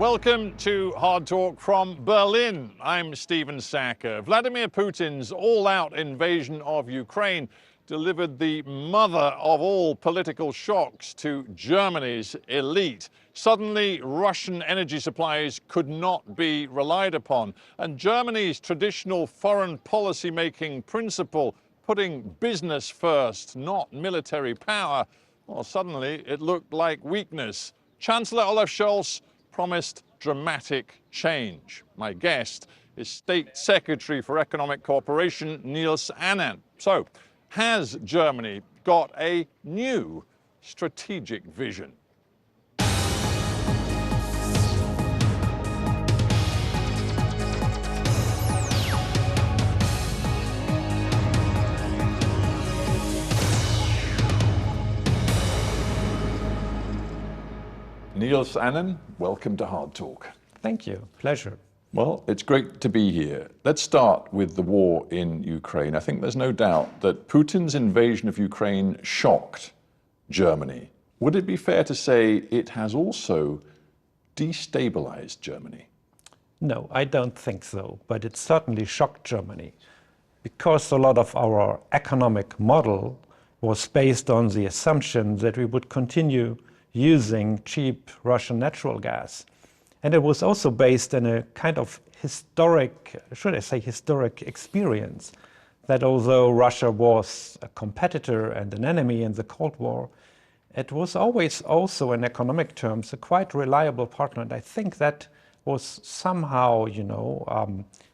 Welcome to Hard Talk from Berlin. I'm Stephen Sackur. Vladimir Putin's all-out invasion of Ukraine delivered the mother of all political shocks to Germany's elite. Suddenly, Russian energy supplies could not be relied upon, and Germany's traditional foreign policy-making principle, putting business first, not military power, well, suddenly it looked like weakness. Chancellor Olaf Scholz promised dramatic change. My guest is State Secretary for Economic Cooperation, Niels Annan. So, has Germany got a new strategic vision? Niels Annan, welcome to Hard Talk. Thank you. Pleasure. Well, it's great to be here. Let's start with the war in Ukraine. I think there's no doubt that Putin's invasion of Ukraine shocked Germany. Would it be fair to say it has also destabilized Germany? No, I don't think so, but it certainly shocked Germany because a lot of our economic model was based on the assumption that we would continue using cheap Russian natural gas. And it was also based on a kind of historic, should I say historic experience, that although Russia was a competitor and an enemy in the Cold War, it was always also in economic terms a quite reliable partner. And I think that was somehow,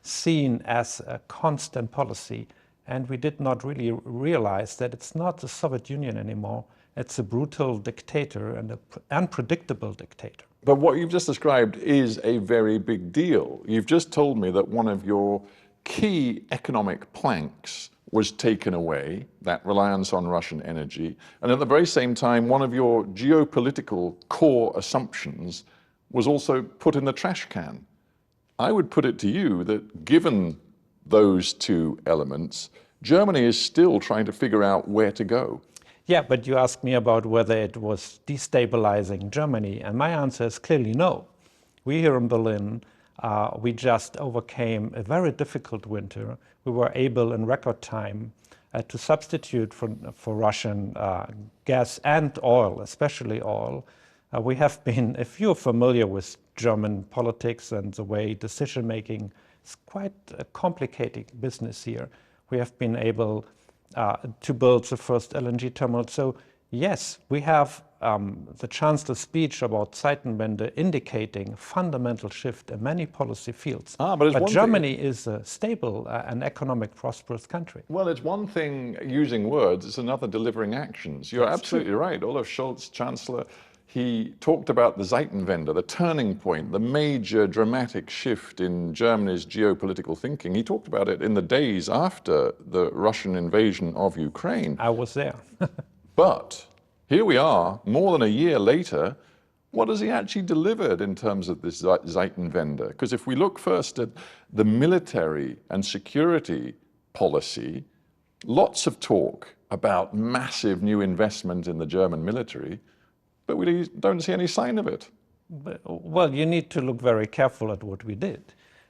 seen as a constant policy. And we did not really realize that it's not the Soviet Union anymore. It's a brutal dictator and an unpredictable dictator. But what you've just described is a very big deal. You've just told me that one of your key economic planks was taken away, that reliance on Russian energy, and at the very same time, one of your geopolitical core assumptions was also put in the trash can. I would put it to you that given those two elements, Germany is still trying to figure out where to go. Yeah, but you asked me about whether it was destabilizing Germany, and my answer is clearly no. We here in Berlin, we just overcame a very difficult winter. We were able in record time to substitute for Russian gas and oil, especially oil. We have been, if you're familiar with German politics and the way decision-making is quite a complicated business here, we have been able to build the first LNG terminal. So yes, we have the Chancellor's speech about Zeitenwende indicating a fundamental shift in many policy fields. But Germany is a stable and economic prosperous country. Well, it's one thing using words, it's another delivering actions. You're absolutely right. Olaf Scholz, Chancellor, he talked about the Zeitenwende, the turning point, the major dramatic shift in Germany's geopolitical thinking. He talked about it in the days after the Russian invasion of Ukraine. I was there. But here we are, more than a year later. What has he actually delivered in terms of this Zeitenwende? Because if we look first at the military and security policy, lots of talk about massive new investment in the German military, but we don't see any sign of it. Well, you need to look very careful at what we did.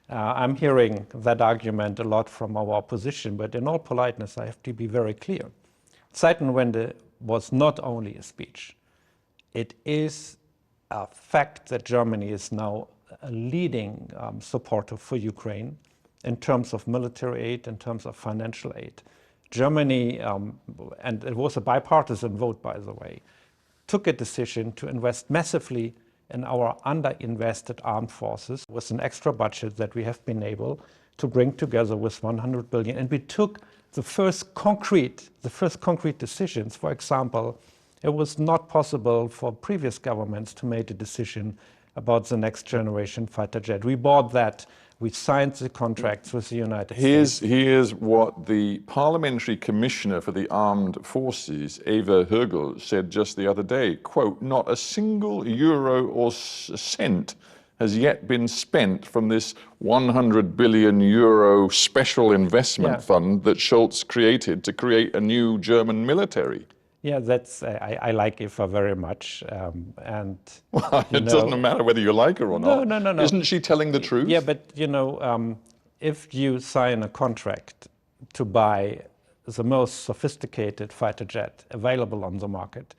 I'm hearing that argument a lot from our opposition, but in all politeness, I have to be very clear. Zeitenwende was not only a speech. It is a fact that Germany is now a leading supporter for Ukraine in terms of military aid, in terms of financial aid. Germany, and it was a bipartisan vote, by the way, took a decision to invest massively in our underinvested armed forces with an extra budget that we have been able to bring together with 100 billion. And we took the first concrete decisions. For example, it was not possible for previous governments to make a decision about the next generation fighter jet. We bought that. We signed the contracts with the United States. Here's what the Parliamentary Commissioner for the Armed Forces, Eva Högl, said just the other day, quote, "Not a single euro or cent has yet been spent from this 100 billion euro special investment fund that Scholz created to create a new German military." Yeah, that's I like Eva very much, and Well, you it know, doesn't matter whether you like her or no, not. no, no, no. Isn't she telling the truth? Yeah, but you know, if you sign a contract to buy the most sophisticated fighter jet available on the market,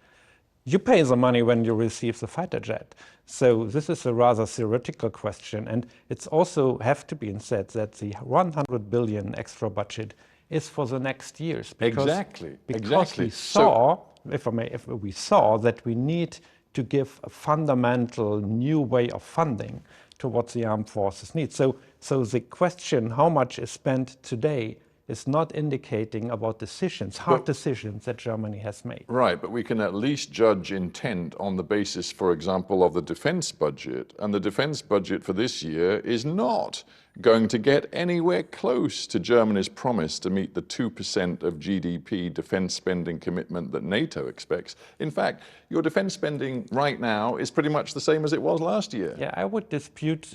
you pay the money when you receive the fighter jet. So this is a rather theoretical question, and it's also have to be said that the 100 billion extra budget is for the next years. Because we saw, if we saw that we need to give a fundamental new way of funding to what the armed forces need. So the question, how much is spent today, is not indicating about decisions, hard decisions that Germany has made. Right, but we can at least judge intent on the basis, for example, of the defense budget. And the defense budget for this year is not going to get anywhere close to Germany's promise to meet the 2% of GDP defense spending commitment that NATO expects. In fact, your defense spending right now is pretty much the same as it was last year. Yeah, I would dispute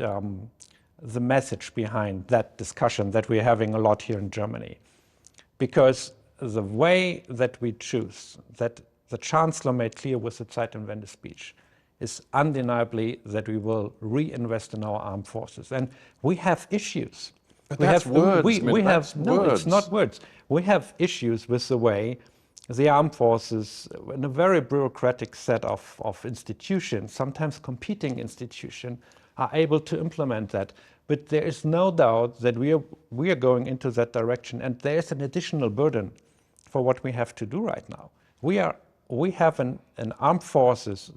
the message behind that discussion that we're having a lot here in Germany. Because the way that we choose, that the Chancellor made clear with the Zeitenwende speech, is undeniably that we will reinvest in our armed forces. And we have issues. But that's words. No, it's not words. We have issues with the way the armed forces, in a very bureaucratic set of institutions, sometimes competing institutions, are able to implement that. But there is no doubt that we are going into that direction, and there is an additional burden for what we have to do right now. We have an armed forces,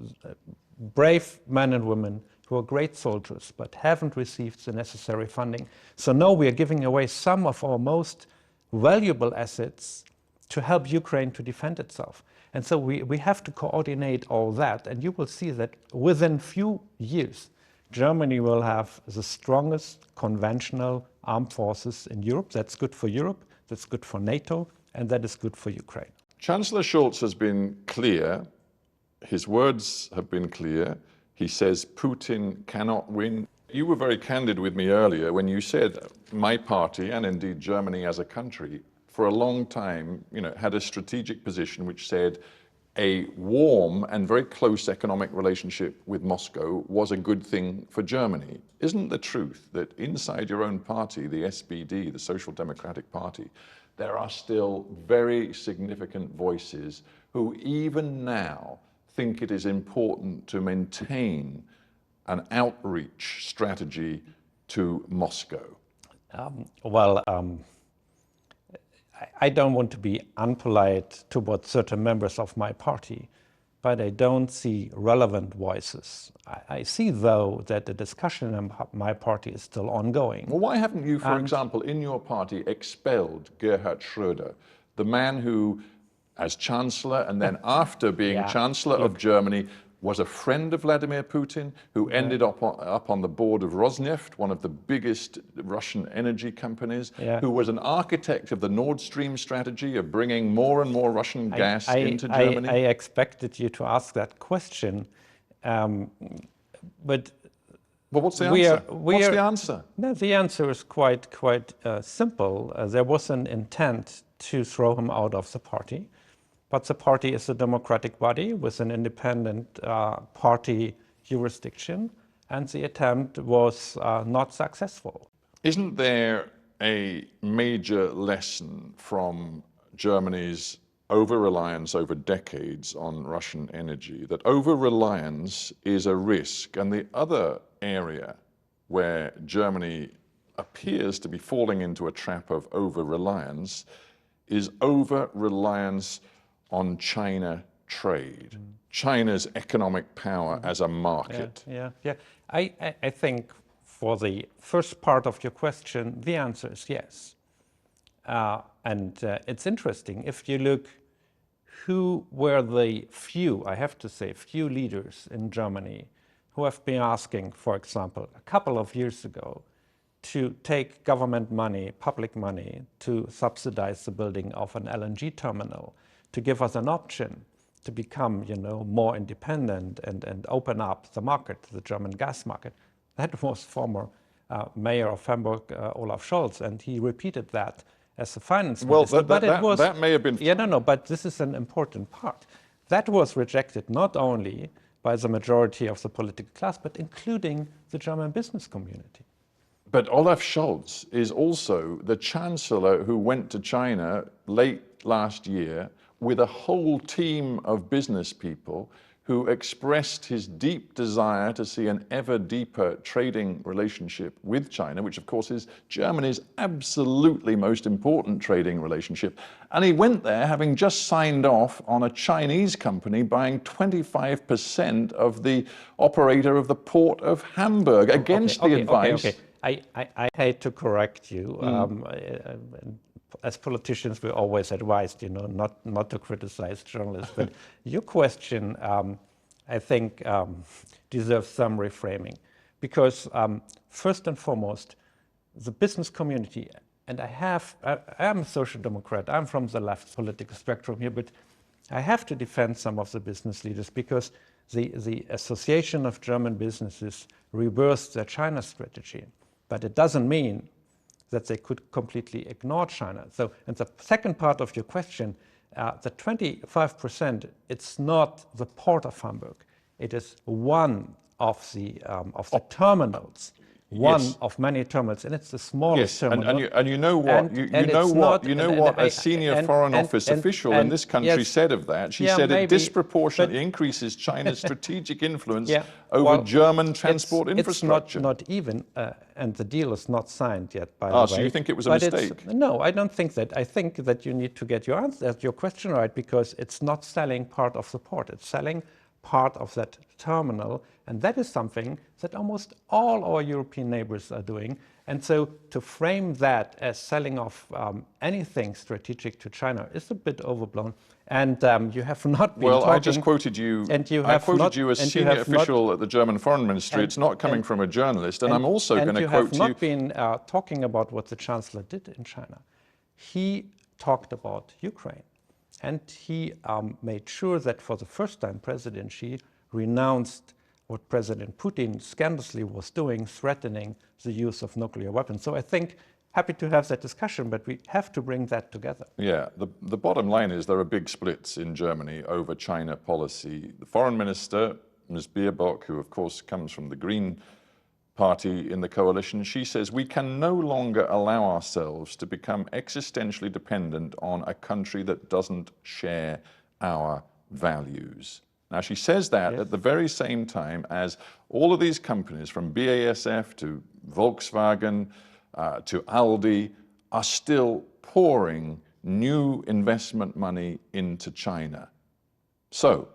brave men and women who are great soldiers, but haven't received the necessary funding. So now we are giving away some of our most valuable assets to help Ukraine to defend itself. And so we have to coordinate all that, and you will see that within few years, Germany will have the strongest conventional armed forces in Europe. That's good for Europe, that's good for NATO, and that is good for Ukraine. Chancellor Scholz has been clear. His words have been clear. He says Putin cannot win. You were very candid with me earlier when you said my party, and indeed Germany as a country, for a long time, had a strategic position which said a warm and very close economic relationship with Moscow was a good thing for Germany. Isn't the truth that inside your own party, the SPD, the Social Democratic Party, there are still very significant voices who even now think it is important to maintain an outreach strategy to Moscow? I don't want to be unpolite towards certain members of my party, but I don't see relevant voices. I see, though, that the discussion in my party is still ongoing. Well, why haven't you, for example, in your party expelled Gerhard Schröder, the man who, as Chancellor and then after being Chancellor of Germany, was a friend of Vladimir Putin, who ended up on the board of Rosneft, one of the biggest Russian energy companies, who was an architect of the Nord Stream strategy of bringing more and more Russian gas into Germany? I expected you to ask that question, but what's the answer? What's the answer? No, the answer is quite simple. There was an intent to throw him out of the party. But the party is a democratic body with an independent party jurisdiction, and the attempt was not successful. Isn't there a major lesson from Germany's over-reliance over decades on Russian energy, that over-reliance is a risk? And the other area where Germany appears to be falling into a trap of over-reliance is over-reliance on China trade, China's economic power as a market. I think for the first part of your question, the answer is yes. And it's interesting, if you look who were the few, I have to say, few leaders in Germany who have been asking, for example, a couple of years ago, to take government money, public money, to subsidize the building of an LNG terminal, to give us an option to become, more independent and open up the market, the German gas market. That was former Mayor of Hamburg, Olaf Scholz, and he repeated that as the finance Well, minister. that may have been... Yeah, no, but this is an important part. That was rejected not only by the majority of the political class, but including the German business community. But Olaf Scholz is also the chancellor who went to China late last year with a whole team of business people who expressed his deep desire to see an ever deeper trading relationship with China, which of course is Germany's absolutely most important trading relationship. And he went there having just signed off on a Chinese company buying 25% of the operator of the port of Hamburg against the advice. I hate to correct you. As politicians, we're always advised, not to criticize journalists. But your question, I think, deserves some reframing, because first and foremost, the business community, and I am a social democrat. I'm from the left political spectrum here, but I have to defend some of the business leaders, because the Association of German Businesses reversed their China strategy, but it doesn't mean that they could completely ignore China. So, and the second part of your question, the 25%, it's not the port of Hamburg. It is one of the terminals, one of many terminals, and it's the smallest terminal. And you know what a senior Foreign Office official in this country said of that. She said it disproportionately increases China's strategic influence over German transport infrastructure. It's not even, and the deal is not signed yet, by the way. So you think it was a mistake? No, I don't think that. I think that you need to get your question right, because it's not selling part of the port. It's selling part of that terminal, and that is something that almost all our European neighbors are doing. And so to frame that as selling off anything strategic to China is a bit overblown. And you have not been talking... I just quoted you. I quoted you as senior official at the German Foreign Ministry. It's not coming from a journalist. And I'm also going to quote you. You have not been talking about what the Chancellor did in China. He talked about Ukraine. And he made sure that for the first time, President Xi renounced what President Putin scandalously was doing, threatening the use of nuclear weapons. So I think, happy to have that discussion, but we have to bring that together. Yeah, the bottom line is there are big splits in Germany over China policy. The foreign minister, Ms. Baerbock, who of course comes from the Green Party in the coalition, she says we can no longer allow ourselves to become existentially dependent on a country that doesn't share our values. Now, she says that at the very same time as all of these companies, from BASF to Volkswagen to Aldi, are still pouring new investment money into China. So,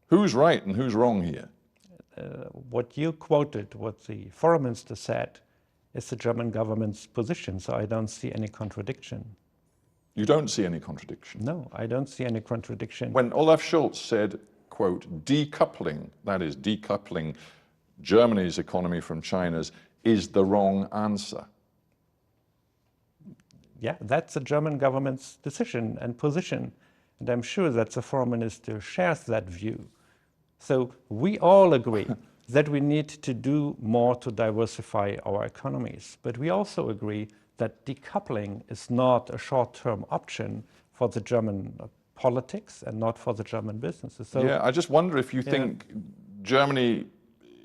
who's right and who's wrong here? What you quoted, what the foreign minister said, is the German government's position, so I don't see any contradiction. You don't see any contradiction? No, I don't see any contradiction. When Olaf Scholz said, quote, decoupling, that is, decoupling Germany's economy from China's, is the wrong answer. Yeah, that's the German government's decision and position, and I'm sure that the foreign minister shares that view. So we all agree that we need to do more to diversify our economies, but we also agree that decoupling is not a short-term option for the German politics and not for the German businesses. So, yeah, I just wonder if you think Germany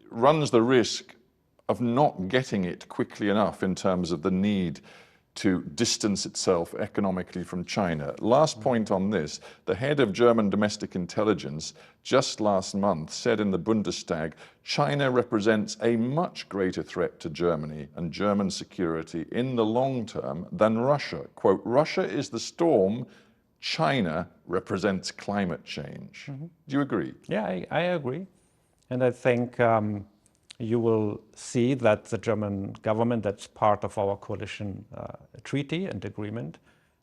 runs the risk of not getting it quickly enough in terms of the need to distance itself economically from China. Last point on this, the head of German domestic intelligence just last month said in the Bundestag, China represents a much greater threat to Germany and German security in the long term than Russia. Quote, Russia is the storm, China represents climate change. Do you agree? Yeah, I agree. And I think you will see that the German government, that's part of our coalition treaty and agreement,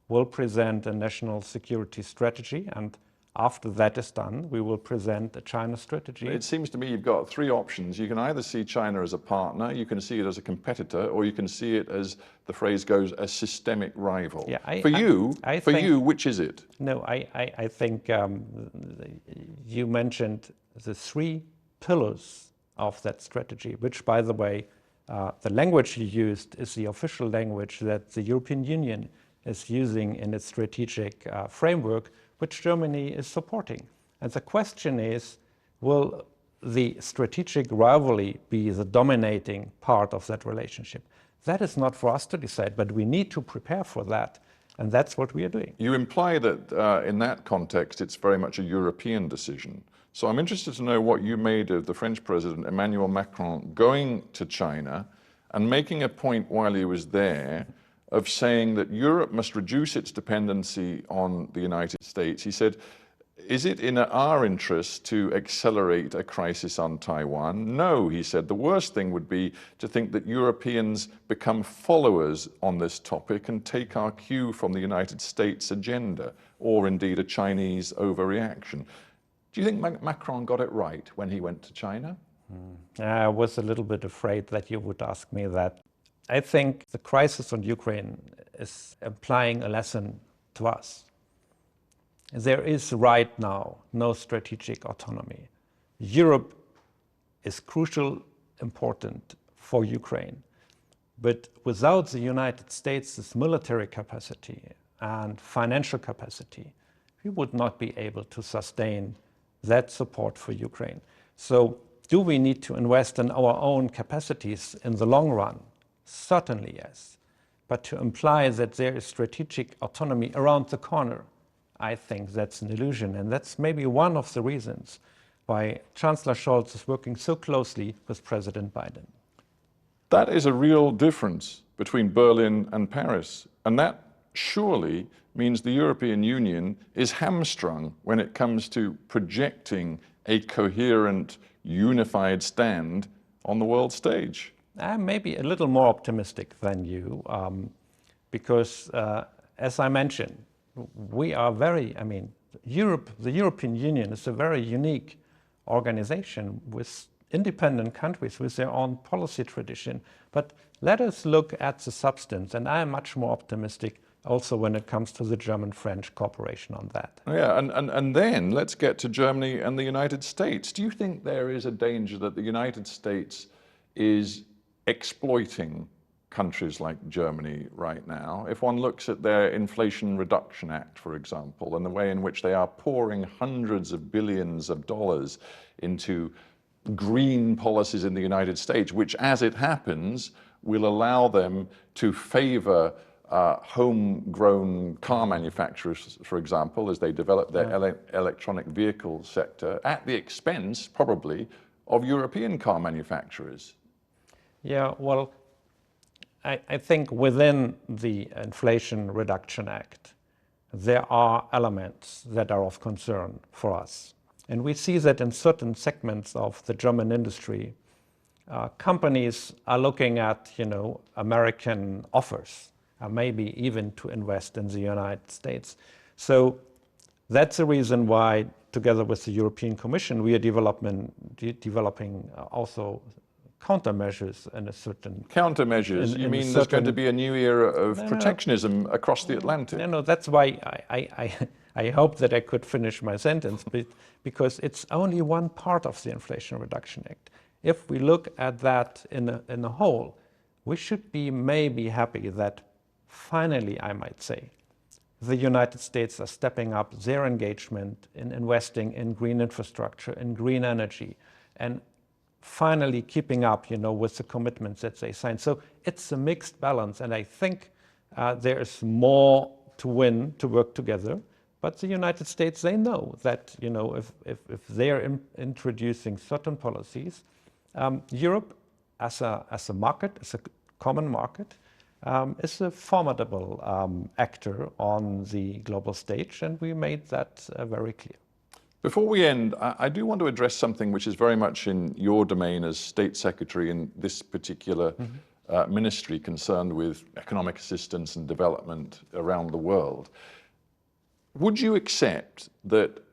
will present a national security strategy, and after that is done, we will present a China strategy. It seems to me you've got three options. You can either see China as a partner, you can see it as a competitor, or you can see it as, the phrase goes, a systemic rival. Yeah, for you, which is it? No, I think you mentioned the three pillars of that strategy, which, by the way, the language you used is the official language that the European Union is using in its strategic framework, which Germany is supporting. And the question is, will the strategic rivalry be the dominating part of that relationship? That is not for us to decide, but we need to prepare for that. And that's what we are doing. You imply that in that context, it's very much a European decision. So I'm interested to know what you made of the French President Emmanuel Macron going to China and making a point while he was there of saying that Europe must reduce its dependency on the United States. He said, is it in our interest to accelerate a crisis on Taiwan? No, he said, the worst thing would be to think that Europeans become followers on this topic and take our cue from the United States agenda, or indeed a Chinese overreaction. Do you think Macron got it right when he went to China? I was a little bit afraid that you would ask me that. I think the crisis on Ukraine is implying a lesson to us. There is right now no strategic autonomy. Europe is crucial, important for Ukraine. But without the United States' military capacity and financial capacity, we would not be able to sustain that support for Ukraine. So do we need to invest in our own capacities in the long run? Certainly yes. But to imply that there is strategic autonomy around the corner, I think that's an illusion. And that's maybe one of the reasons why Chancellor Scholz is working so closely with President Biden. That is a real difference between Berlin and Paris. And that surely means the European Union is hamstrung when it comes to projecting a coherent, unified stand on the world stage. I'm maybe a little more optimistic than you, because as I mentioned, we are very, the European Union is a very unique organization with independent countries with their own policy tradition. But let us look at the substance, and I am much more optimistic also when it comes to the German-French cooperation on that. Yeah, and then let's get to Germany and the United States. Do you think there is a danger that the United States is exploiting countries like Germany right now? If one looks at their Inflation Reduction Act, for example, and the way in which they are pouring hundreds of billions of dollars into green policies in the United States, which, as it happens, will allow them to favor homegrown car manufacturers, for example, as they develop their electronic vehicle sector, at the expense, probably, of European car manufacturers. Yeah, well, I think within the Inflation Reduction Act, there are elements that are of concern for us. And we see that in certain segments of the German industry, companies are looking at, American offers, maybe even to invest in the United States. So that's the reason why, together with the European Commission, we are developing also countermeasures in a certain... Countermeasures? You mean there's going to be a new era of protectionism across the Atlantic? No, that's why I hope that I could finish my sentence, because it's only one part of the Inflation Reduction Act. If we look at that in a whole, we should be maybe happy that finally, I might say, the United States are stepping up their engagement in investing in green infrastructure, in green energy, and finally keeping up, with the commitments that they signed. So it's a mixed balance, and I think there is more to win to work together. But the United States, they know that, if they're introducing certain policies, Europe as a market, as a common market, is a formidable actor on the global stage, and we made that very clear. Before we end, I do want to address something which is very much in your domain as State Secretary in this particular ministry concerned with economic assistance and development around the world. Would you accept that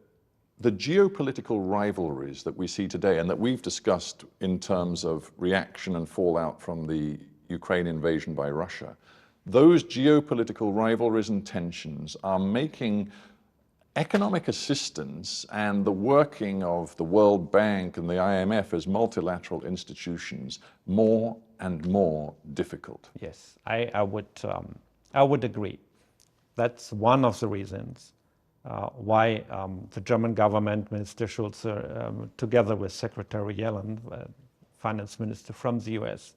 the geopolitical rivalries that we see today and that we've discussed in terms of reaction and fallout from the Ukraine invasion by Russia, those geopolitical rivalries and tensions are making economic assistance and the working of the World Bank and the IMF as multilateral institutions more and more difficult? Yes, I would agree. That's one of the reasons why the German government, Minister Schulz, together with Secretary Yellen, finance minister from the US,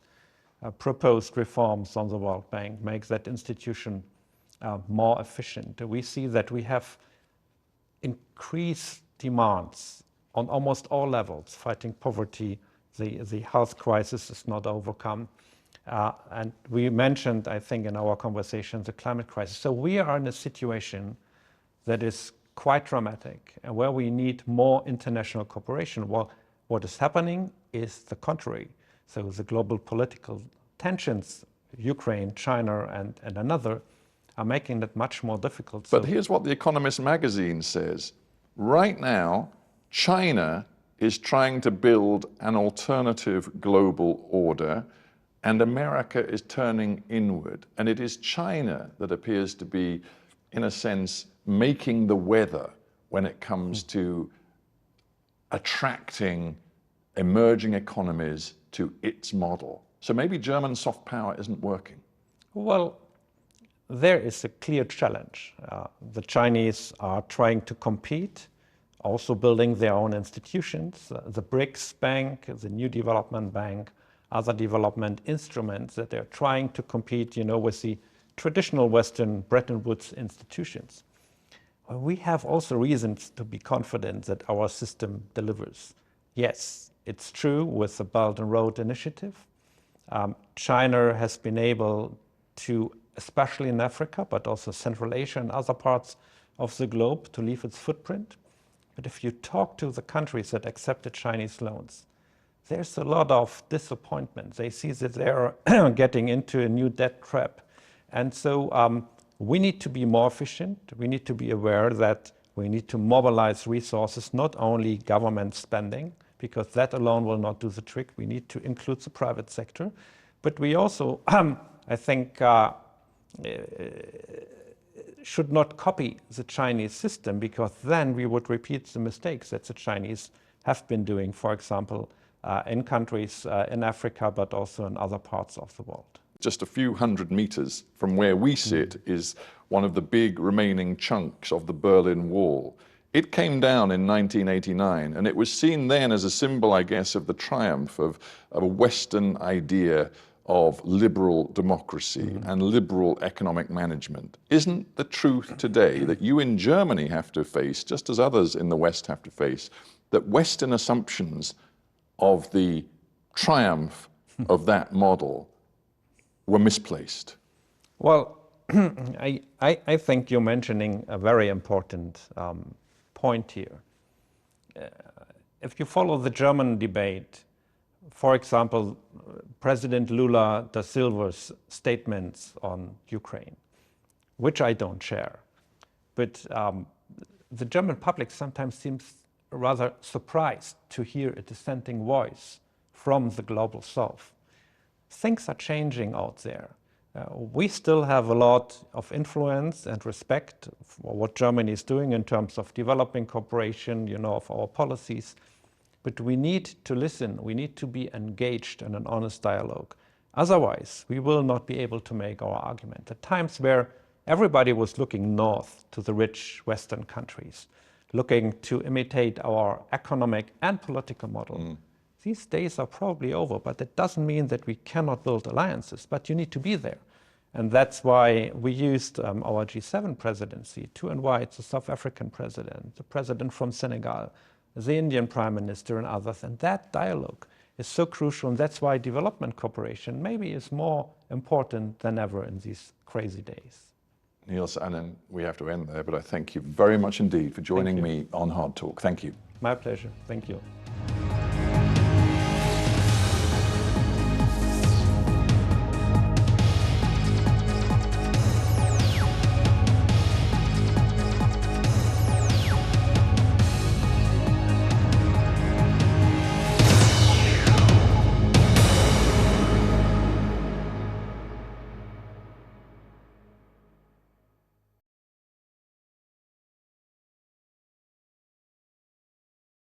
proposed reforms on the World Bank, make that institution more efficient. We see that we have increased demands on almost all levels, fighting poverty, the health crisis is not overcome. And we mentioned, I think, in our conversation, the climate crisis. So we are in a situation that is quite dramatic and where we need more international cooperation. Well, what is happening is the contrary. So the global political tensions, Ukraine, China, and another, are making that much more difficult. But here's what The Economist magazine says. Right now, China is trying to build an alternative global order, and America is turning inward. And it is China that appears to be, in a sense, making the weather when it comes to attracting emerging economies to its model. So maybe German soft power isn't working. Well, there is a clear challenge. The Chinese are trying to compete, also building their own institutions. The BRICS Bank, the New Development Bank, other development instruments that they're trying to compete, with the traditional Western Bretton Woods institutions. We have also reasons to be confident that our system delivers. Yes, it's true with the Belt and Road Initiative. China has been able to, especially in Africa, but also Central Asia and other parts of the globe, to leave its footprint. But if you talk to the countries that accepted Chinese loans, there's a lot of disappointment. They see that they're getting into a new debt trap. And so we need to be more efficient. We need to be aware that we need to mobilize resources, not only government spending, because that alone will not do the trick. We need to include the private sector. But we also, I think, should not copy the Chinese system, because then we would repeat the mistakes that the Chinese have been doing, for example, in countries in Africa, but also in other parts of the world. Just a few hundred meters from where we sit is one of the big remaining chunks of the Berlin Wall. It came down in 1989, and it was seen then as a symbol, I guess, of the triumph of a Western idea of liberal democracy and liberal economic management. Isn't the truth today that you in Germany have to face, just as others in the West have to face, that Western assumptions of the triumph of that model were misplaced? Well, I think you're mentioning a very important point here. If you follow the German debate, for example, President Lula da Silva's statements on Ukraine, which I don't share, but the German public sometimes seems rather surprised to hear a dissenting voice from the global south. Things are changing out there. We still have a lot of influence and respect for what Germany is doing in terms of developing cooperation, of our policies. But we need to listen. We need to be engaged in an honest dialogue. Otherwise, we will not be able to make our argument. At times where everybody was looking north to the rich Western countries, looking to imitate our economic and political model, these days are probably over, but that doesn't mean that we cannot build alliances, but you need to be there. And that's why we used our G7 presidency to invite the South African president, the president from Senegal, the Indian prime minister, and others. And that dialogue is so crucial, and that's why development cooperation maybe is more important than ever in these crazy days. Niels Annan, we have to end there, but I thank you very much indeed for joining me on HARDtalk. Thank you. My pleasure. Thank you.